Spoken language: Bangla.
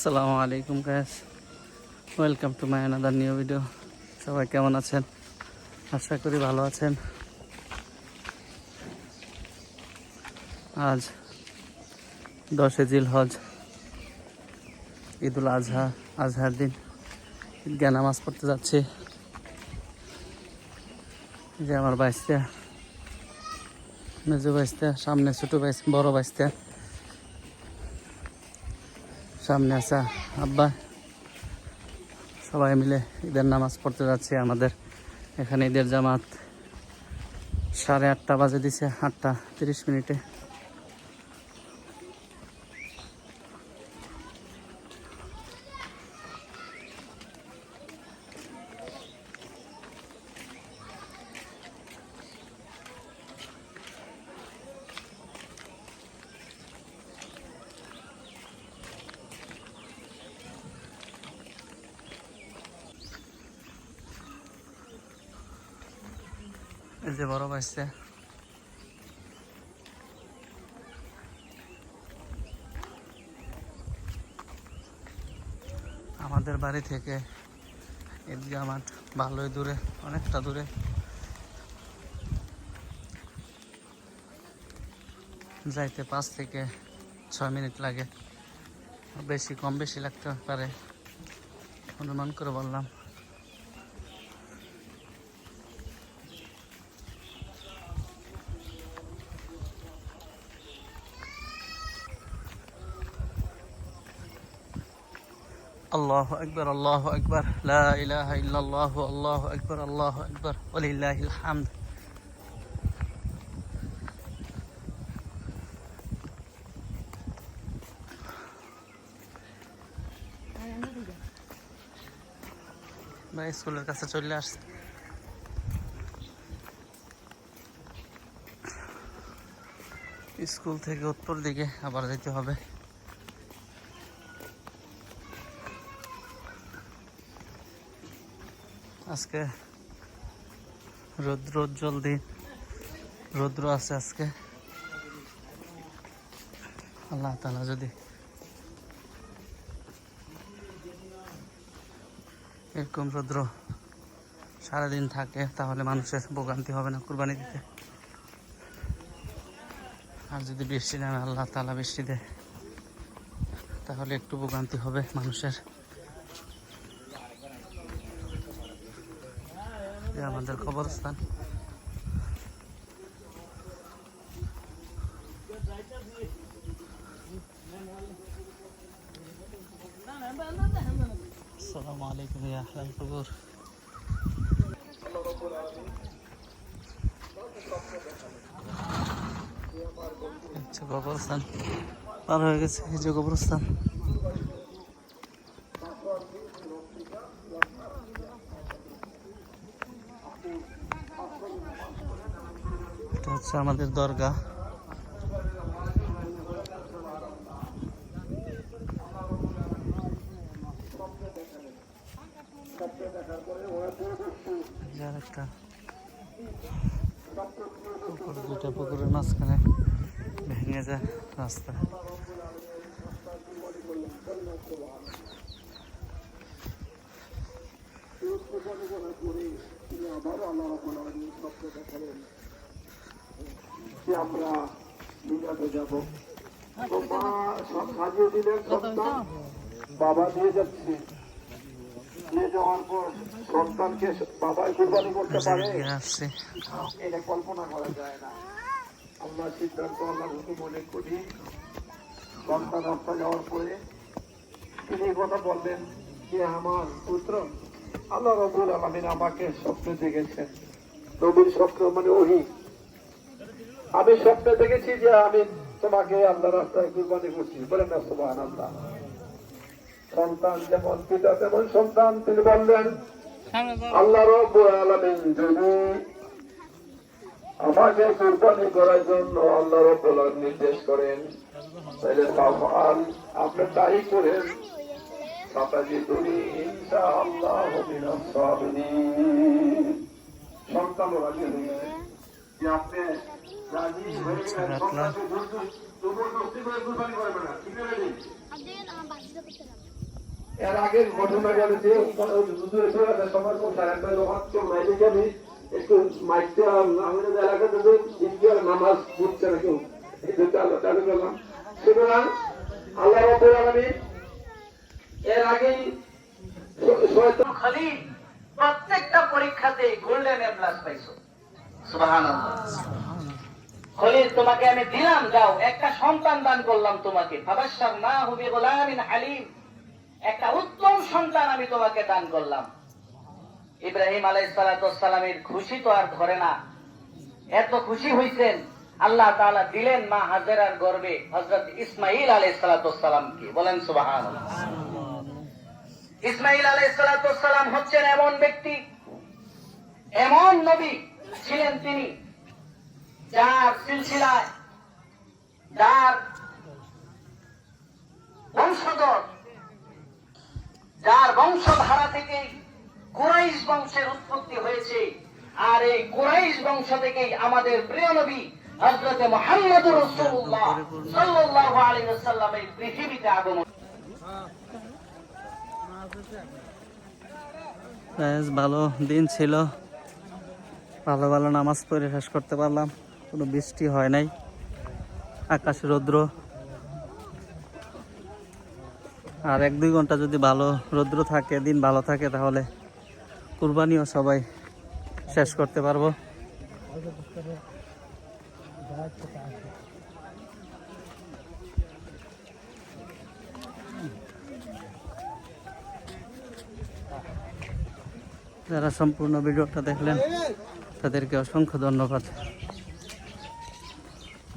আসসালামু আলাইকুম guys, welcome to my another new video. সবাই কেমন আছেন? আশা করি ভালো আছেন। আজ 10 জিলহজ, ঈদুল আজহার দিন। ঈদগাহ নামাজ পড়তে যাচ্ছি। যে আমার বাইস্তা, মেজো বাইস্তা, সামনে ছোটো বাইস্তা, বড় বাইস্তা, সামনে আছে আব্বা। সবাই মিলে ঈদের নামাজ পড়তে যাচ্ছি। আমাদের এখানে ঈদের জামাত 8:30 বাজে দিছে, 8:30। এই যে বড় বাইসে, আমাদের বাড়ি থেকে ঈদগাহ মাঠ ভালোই দূরে, অনেকটা দূরে। যাইতে 5 থেকে 6 মিনিট লাগে, কম বেশি লাগতে পারে, অনুমান করে বললাম। আল্লাহু আকবার, আল্লাহু আকবার, লা ইলাহা ইল্লাল্লাহু, আল্লাহু আকবার, আল্লাহু আকবার, ওয়ালিল্লাহিল হামদ। ভাই স্কুলের কাছে চলে আসছে। স্কুল থেকে উত্তর দিকে আবার যেতে হবে। আজকে রৌদ্রোজ্জ্বল দিন, রৌদ্র আছে আজকে। আল্লাহ তাআলা যদি এরকম রৌদ্র সারাদিন থাকে তাহলে মানুষের ভোগান্তি হবে না কুরবানি দিতে। আর যদি বৃষ্টি নামে, আল্লাহ তাআলা বৃষ্টি দেয়, তাহলে একটু ভোগান্তি হবে মানুষের। আমাদের কবরস্থান। আসসালামু আলাইকুম ইয়া আহলাল কুবুর। আচ্ছা, কবরস্থান পার হয়ে গেছে। এই যে কবরস্থান। এটা হচ্ছে আমাদের দরগা। একটা পুকুর, দুটা পুকুরের মাঝখানে ভেঙে যায় রাস্তা। আমরা মিলাতে যাবো, সাজিয়ে দিলেন, বাবা দিয়ে যাচ্ছে। নিয়ে যাওয়ার পর সন্তানকে বাবাই কুরবানি করতে পারে, এটা কল্পনা করা যায় না। আমরা সিদ্ধান্ত আল্লাহর হুকুম মনে করি। সন্তান রাস্তা যাওয়ার পরে তিনি কথা বললেন যে আমার পুত্র, আল্লাহ রাব্বুল আলামিন আমাকে স্বপ্নে দেখেছেন। নবীর স্বপ্ন মানে ওহী। আমি স্বপ্নে দেখেছি যে আমি তোমাকে আল্লাহ রাস্তায় কুরবানি করছি। বলেন না সুবহানাল্লাহ। সন্তান যেমন পিতা তেমন সন্তান। তিনি বললেন, আল্লাহ রাব্বুল আলামিন যদি আমাকে কুরবানি করার জন্য আল্লাহ রাব্বুল আলামিন নির্দেশ করেন, তাহলে আপনি তাই করেন। সন্তান রাজি হয়ে গেলেন যে আপনি রাজি হয়ে গেলেন, সন্তানকে জবরদস্তি করে কুরবানি করবেন না। ঠিক আছে? এর আগে ঘটনা ঘটেছে সময় আমি একটু মাইকতে আমাদের এলাকাতে নামাজ পড়ছে না কেউ একটু চালু করলাম। সুতরাং আল্লাহ রাব্বুল আলামিন এর আগেই খালি প্রত্যেকটা পরীক্ষাতে গোল্ডেন এ প্লাস পাইছো। সুবহানাল্লাহ। খলিল তোমাকে আমি দিলাম, যাও একটা সন্তান দান করলাম তোমাকে, ফাবাশশারনাহু বিগুলামিন হালিম, একটা উত্তম সন্তান আমি তোমাকে দান করলাম। ইব্রাহিম আলাইহিস সালাতু ওয়াস সালামের খুশি তো আর ধরে না, এত খুশি হইছেন আল্লাহ তাআলা দিলেন মা হাজেরার গর্ভে হযরত ইসমাঈল আলাইহিস সালাতু ওয়াস সালামকে। বলেন সুবহানাল্লাহ। ইসমাঈল আলাইহিস সালাতু ওয়াস সালাম হচ্ছেন এমন ব্যক্তি, এমন নবী ছিলেন তিনি, যার সিলসিলায়, যার বংশধর, যার বংশধারা থেকে কুরাইশ বংশের উৎপত্তি হয়েছে। আর এই কুরাইশ বংশ থেকেই আমাদের প্রিয় নবী হযরত মুহাম্মদুর রাসূলুল্লাহ সাল্লাল্লাহু আলাইহি ওয়াসাল্লাম এই পৃথিবীতে আগমন। ভালো দিন ছিল, ভালো ভালো নামাজ পড়ে শেষ করতে পারলাম, কোনো বৃষ্টি হয় নাই, আকাশে রৌদ্র। আর 1-2 ঘন্টা যদি ভালো রৌদ্র থাকে, দিন ভালো থাকে, তাহলে কুরবানিও সবাই শেষ করতে পারবো। যারা সম্পূর্ণ ভিডিওটা দেখলেন তাদেরকে অসংখ্য ধন্যবাদ।